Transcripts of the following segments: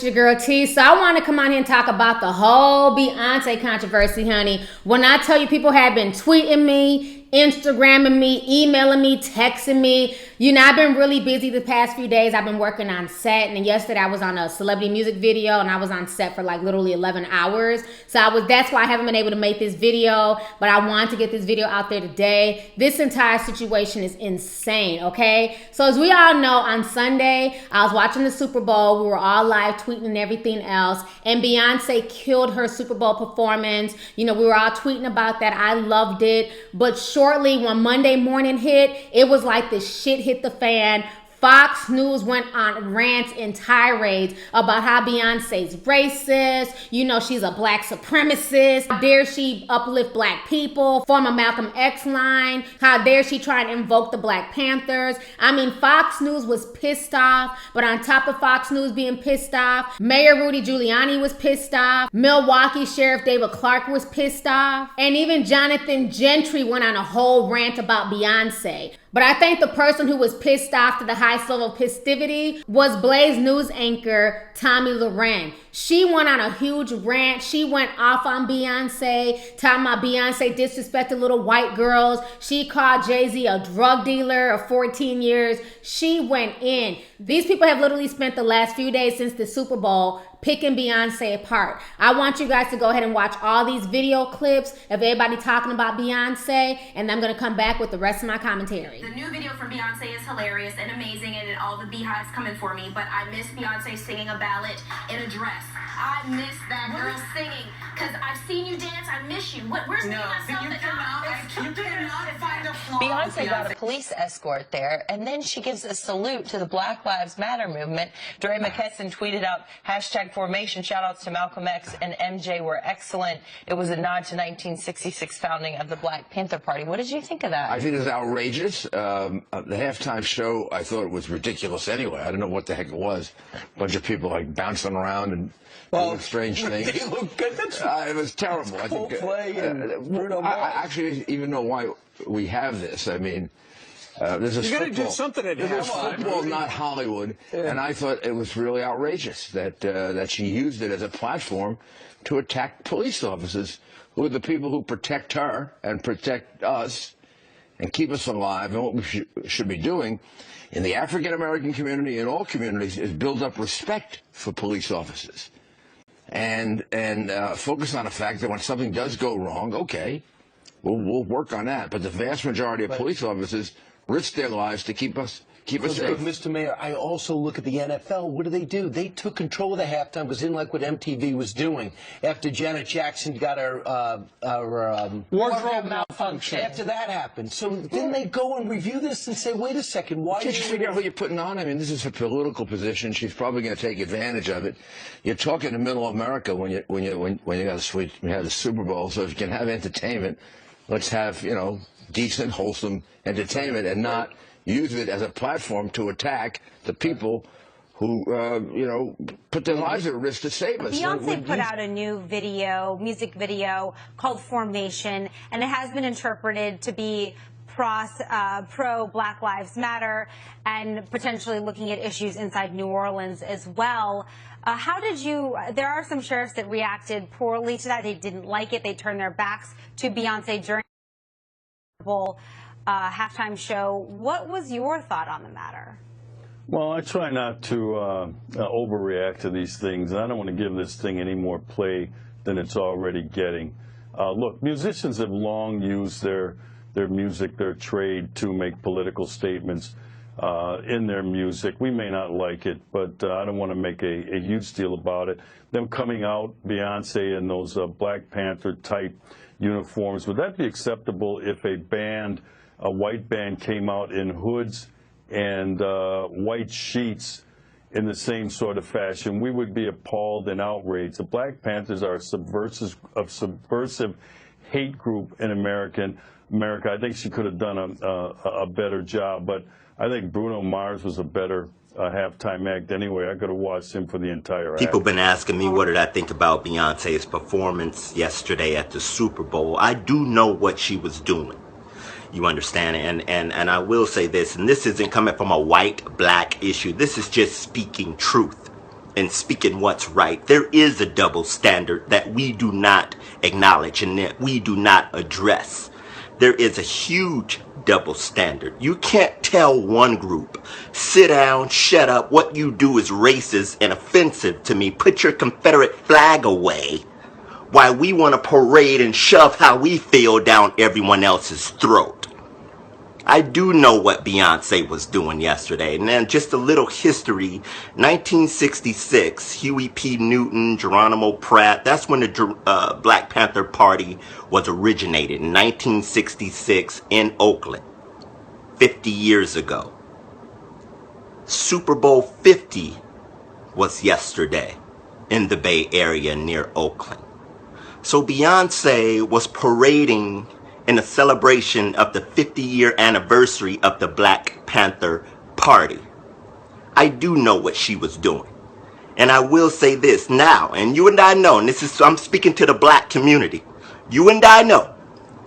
your girl T. So I want to come on here and talk about the whole Beyonce controversy, honey. When I tell you, people have been tweeting me, Instagramming me, emailing me, texting me. You know, I've been really busy the past few days. I've been working on set, and yesterday I was on a celebrity music video, and I was on set for like literally 11 hours. So that's why I haven't been able to make this video, but I want to get this video out there today. This entire situation is insane, okay? So as we all know, on Sunday, I was watching the Super Bowl. We were all live tweeting and everything else, and Beyonce killed her Super Bowl performance. You know, we were all tweeting about that. I loved it, but shortly when Monday morning hit, it was like the shit hit the fan. Fox News went on rants and tirades about how Beyonce's racist, you know, she's a black supremacist, how dare she uplift black people, form a Malcolm X line, how dare she try and invoke the Black Panthers. I mean, Fox News was pissed off, but on top of Fox News being pissed off, Mayor Rudy Giuliani was pissed off, Milwaukee Sheriff David Clark was pissed off, and even Jonathan Gentry went on a whole rant about Beyonce. But I think the person who was pissed off to the highest level of festivity was Blaze News anchor Tommy Loren. She went on a huge rant. She went off on Beyonce, talking about Beyonce disrespected little white girls. She called Jay-Z a drug dealer of 14 years. She went in. These people have literally spent the last few days since the Super Bowl picking Beyonce apart. I want you guys to go ahead and watch all these video clips of everybody talking about Beyonce, and I'm gonna come back with the rest of my commentary. The new video from Beyonce is hilarious and amazing, and all the beehives coming for me, but I miss Beyonce singing a ballad in a dress. I miss that girl singing, because I've seen you dance, I miss you. Where's me, myself, and you cannot find a flaw. Beyonce got a police escort there, and then she gives a salute to the Black Lives Matter movement. Dre McKesson tweeted out, #formation, shout-outs to Malcolm X and MJ were excellent. It was a nod to 1966 founding of the Black Panther Party. What did you think of that? I think it was outrageous. The halftime show, I thought it was ridiculous anyway. I don't know what the heck it was. A bunch of people like bouncing around and doing strange things. They look good. It was terrible. I think. I actually even know why we have this. I mean, this is you got to do something at This is football, not Hollywood. Yeah. And I thought it was really outrageous that she used it as a platform to attack police officers, who are the people who protect her and protect us and keep us alive. And what we should be doing in the African American community and all communities is build up respect for police officers, and focus on the fact that when something does go wrong, okay, we'll work on that. But the vast majority of police officers risk their lives to keep us safe. Mr. Mayor, I also look at the NFL. What do? They took control of the halftime because they didn't like what MTV was doing. After Janet Jackson got her wardrobe malfunction. After that happened. So didn't they go and review this and say, wait a second, why did you figure out who you're putting on? I mean, this is a political position. She's probably going to take advantage of it. You're talking in the middle of America when you have the Super Bowl. So if you can have entertainment, let's have, decent, wholesome entertainment and not use it as a platform to attack the people who, put their lives at risk to save us. Beyonce put out a new music video called Formation, and it has been interpreted to be pro Black Lives Matter and potentially looking at issues inside New Orleans as well. There are some sheriffs that reacted poorly to that. They didn't like it. They turned their backs to Beyonce during the halftime show. What was your thought on the matter? Well, I try not to overreact to these things, and I don't want to give this thing any more play than it's already getting. Look, musicians have long used their music, their trade, to make political statements in their music. We may not like it, but I don't want to make a huge deal about it. Them coming out, Beyonce, in those Black Panther-type uniforms, would that be acceptable if a white band came out in hoods and white sheets in the same sort of fashion? We would be appalled and outraged. The Black Panthers are a subversive hate group in America. I think she could have done a better job, but I think Bruno Mars was a better halftime act anyway. I could have watched him for the entire act. People been asking me what did I think about Beyonce's performance yesterday at the Super Bowl. I do know what she was doing. You understand? And I will say this, and this isn't coming from a white-black issue. This is just speaking truth. and speaking what's right. There is a double standard that we do not acknowledge and that we do not address. There is a huge double standard. You can't tell one group, sit down, shut up, what you do is racist and offensive to me, put your Confederate flag away, while we want to parade and shove how we feel down everyone else's throat. I do know what Beyonce was doing yesterday. And then just a little history. 1966, Huey P. Newton, Geronimo Pratt, that's when the Black Panther Party was originated, in 1966 in Oakland, 50 years ago. Super Bowl 50 was yesterday in the Bay Area near Oakland. So Beyonce was parading in a celebration of the 50-year anniversary of the Black Panther Party. I do know what she was doing. And I will say this now, and you and I know, and I'm speaking to the black community. You and I know,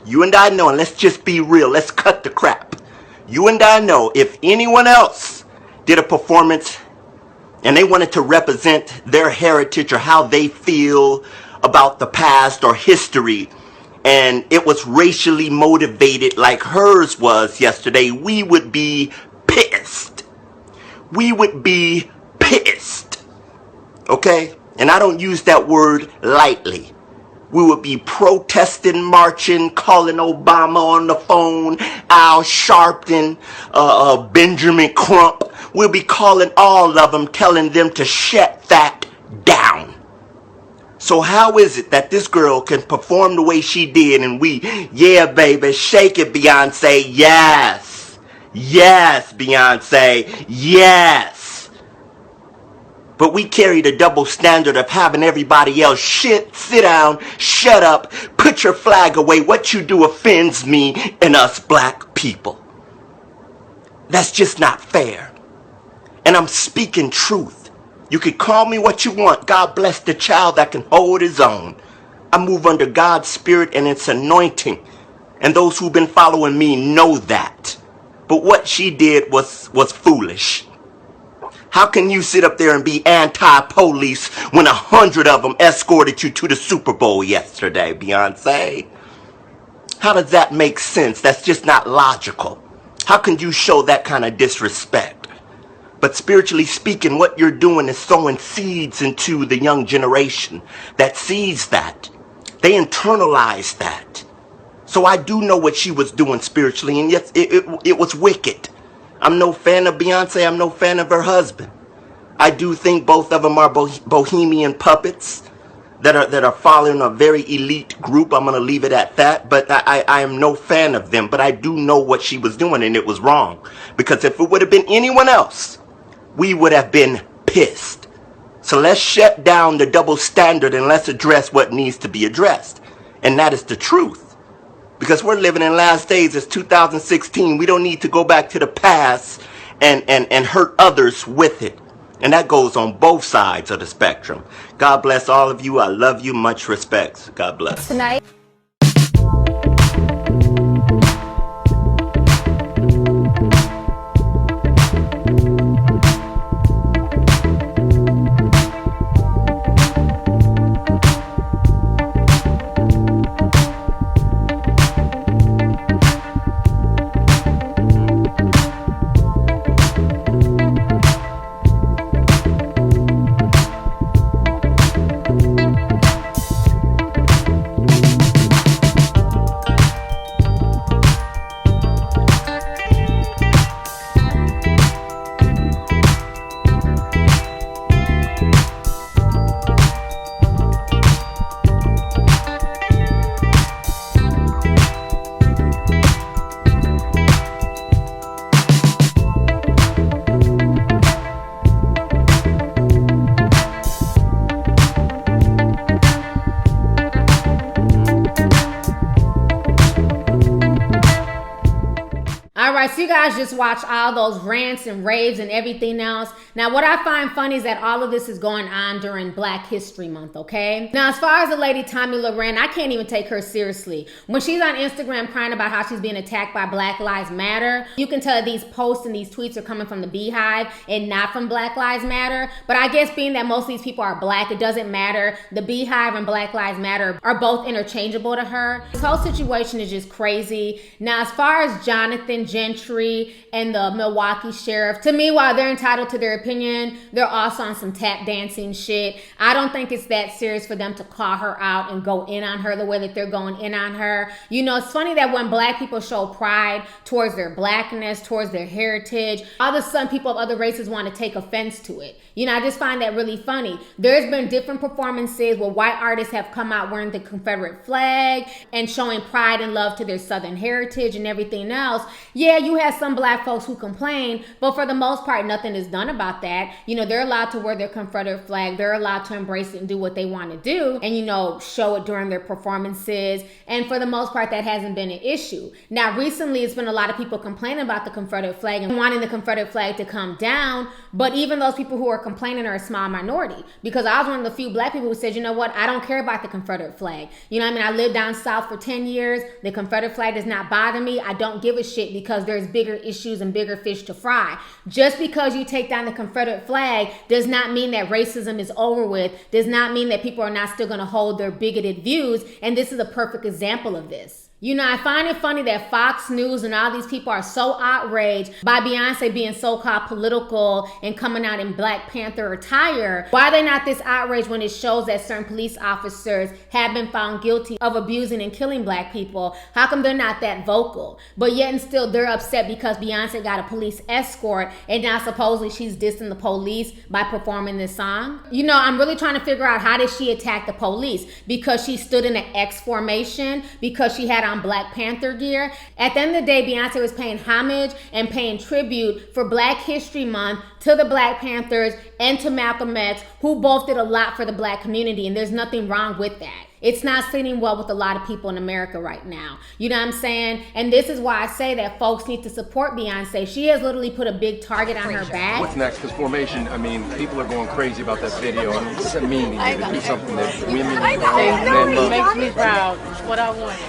and let's just be real, let's cut the crap. You and I know if anyone else did a performance and they wanted to represent their heritage or how they feel about the past or history, and it was racially motivated like hers was yesterday, we would be pissed. We would be pissed. Okay? And I don't use that word lightly. We would be protesting, marching, calling Obama on the phone, Al Sharpton, Benjamin Crump. We'll be calling all of them, telling them to shut that down. So how is it that this girl can perform the way she did and we, yeah, baby, shake it, Beyonce, yes. Yes, Beyonce, yes. But we carry the double standard of having everybody else sit down, shut up, put your flag away. What you do offends me and us black people. That's just not fair. And I'm speaking truth. You can call me what you want. God bless the child that can hold his own. I move under God's spirit and its anointing. And those who've been following me know that. But what she did was foolish. How can you sit up there and be anti-police when 100 of them escorted you to the Super Bowl yesterday, Beyonce? How does that make sense? That's just not logical. How can you show that kind of disrespect? But spiritually speaking, what you're doing is sowing seeds into the young generation that sees that. They internalize that. So I do know what she was doing spiritually, and yes, it was wicked. I'm no fan of Beyonce. I'm no fan of her husband. I do think both of them are bohemian puppets that are following a very elite group. I'm going to leave it at that. But I am no fan of them. But I do know what she was doing, and it was wrong. Because if it would have been anyone else, we would have been pissed. So let's shut down the double standard and let's address what needs to be addressed. And that is the truth. Because we're living in last days. It's 2016. We don't need to go back to the past and hurt others with it. And that goes on both sides of the spectrum. God bless all of you. I love you. Much respect. God bless. Tonight. right, so you guys just watch all those rants and raves and everything else. Now, what I find funny is that all of this is going on during Black History Month, okay? Now, as far as the lady Tommy Loren, I can't even take her seriously. When she's on Instagram crying about how she's being attacked by Black Lives Matter, you can tell that these posts and these tweets are coming from the Beehive and not from Black Lives Matter. But I guess being that most of these people are Black, it doesn't matter. The Beehive and Black Lives Matter are both interchangeable to her. This whole situation is just crazy. Now, as far as Jonathan Gentry and the Milwaukee sheriff, to me, while they're entitled to their opinion, they're also on some tap dancing shit. I don't think it's that serious for them to call her out and go in on her the way that they're going in on her. You know, it's funny that when Black people show pride towards their Blackness, towards their heritage, all of a sudden people of other races want to take offense to it. You know, I just find that really funny. There's been different performances where white artists have come out wearing the Confederate flag and showing pride and love to their Southern heritage and everything else. Yeah, you have some Black folks who complain, but for the most part, nothing is done about that. You know, they're allowed to wear their Confederate flag. They're allowed to embrace it and do what they want to do and, you know, show it during their performances. And for the most part, that hasn't been an issue. Now, recently, it's been a lot of people complaining about the Confederate flag and wanting the Confederate flag to come down. But even those people who are complaining are a small minority, because I was one of the few Black people who said, you know what, I don't care about the Confederate flag. You know what I mean? I lived down south for 10 years. The Confederate flag does not bother me. I don't give a shit because there's bigger issues and bigger fish to fry. Just because you take down the Confederate flag does not mean that racism is over with, does not mean that people are not still going to hold their bigoted views. And this is a perfect example of this. You know, I find it funny that Fox News and all these people are so outraged by Beyonce being so-called political and coming out in Black Panther attire. Why are they not this outraged when it shows that certain police officers have been found guilty of abusing and killing Black people? How come they're not that vocal? But yet and still they're upset because Beyonce got a police escort and now supposedly she's dissing the police by performing this song. You know, I'm really trying to figure out, how did she attack the police? Because she stood in an X formation? Because she had on Black Panther gear? At the end of the day, Beyonce was paying homage and paying tribute for Black History Month to the Black Panthers and to Malcolm X, who both did a lot for the Black community, and there's nothing wrong with that. It's not sitting well with a lot of people in America right now. You know what I'm saying? And this is why I say that folks need to support Beyonce. She has literally put a big target on her back. What's next? Because Formation, I mean, people are going crazy about that video. I mean, what does that mean to you to do something that women and men love? It makes me proud. It's what I want.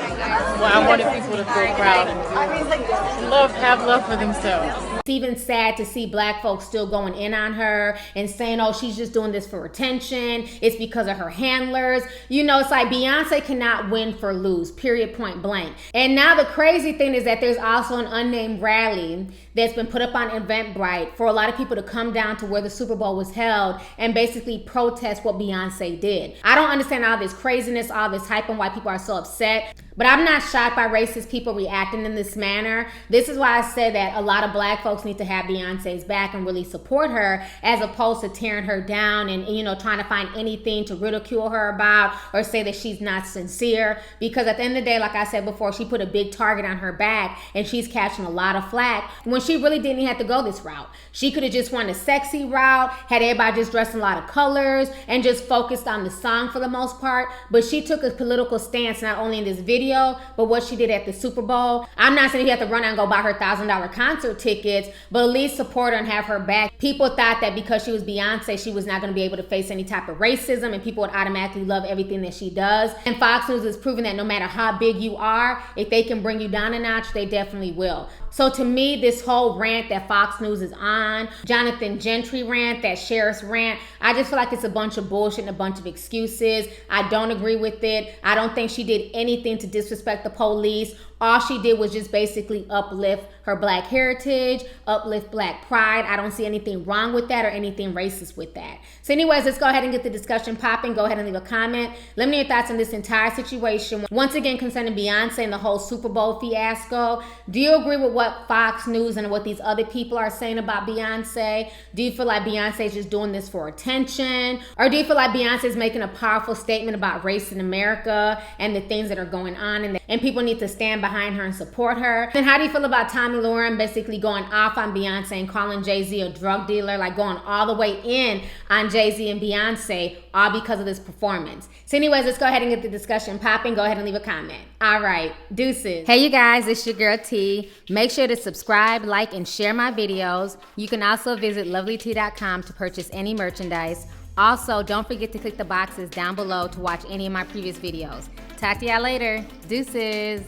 Well, I wanted people to feel proud and have love for themselves. It's even sad to see Black folks still going in on her and saying, oh, she's just doing this for attention. It's because of her handlers. You know, it's like Beyonce cannot win for lose, period, point blank. And now the crazy thing is that there's also an unnamed rally that's been put up on Eventbrite for a lot of people to come down to where the Super Bowl was held and basically protest what Beyonce did. I don't understand all this craziness, all this hype, and why people are so upset. But I'm not shocked by racist people reacting in this manner. This is why I said that a lot of Black folks need to have Beyonce's back and really support her, as opposed to tearing her down and, you know, trying to find anything to ridicule her about or say that she's not sincere. Because at the end of the day, like I said before, she put a big target on her back and she's catching a lot of flack when she really didn't have to go this route. She could have just went a sexy route, had everybody just dressed in a lot of colors and just focused on the song for the most part. But she took a political stance, not only in this video, but what she did at the Super Bowl. I'm not saying you have to run out and go buy her $1,000 concert tickets, but at least support her and have her back. People thought that because she was Beyonce, she was not going to be able to face any type of racism and people would automatically love everything that she does. And Fox News is proving that no matter how big you are, if they can bring you down a notch, they definitely will. So to me, this whole rant that Fox News is on, Jonathan Gentry rant, that sheriff's rant, I just feel like it's a bunch of bullshit and a bunch of excuses. I don't agree with it. I don't think she did anything to disrespect the police. All she did was just basically uplift her Black heritage, uplift Black pride. I don't see anything wrong with that or anything racist with that. So anyways, let's go ahead and get the discussion popping. Go ahead and leave a comment. Let me know your thoughts on this entire situation. Once again, concerning Beyonce and the whole Super Bowl fiasco, do you agree with what Fox News and what these other people are saying about Beyonce? Do you feel like Beyonce is just doing this for attention? Or do you feel like Beyonce is making a powerful statement about race in America and the things that are going on and people need to stand by behind her and support her. And how do you feel about Tommy Lauren basically going off on Beyonce and calling Jay-Z a drug dealer, like going all the way in on Jay-Z and Beyonce, all because of this performance? So anyways, let's go ahead and get the discussion popping. Go ahead and leave a comment. All right, deuces. Hey you guys, it's your girl T. Make sure to subscribe, like, and share my videos. You can also visit Lovelyti.com to purchase any merchandise. Also, don't forget to click the boxes down below to watch any of my previous videos. Talk to y'all later. Deuces.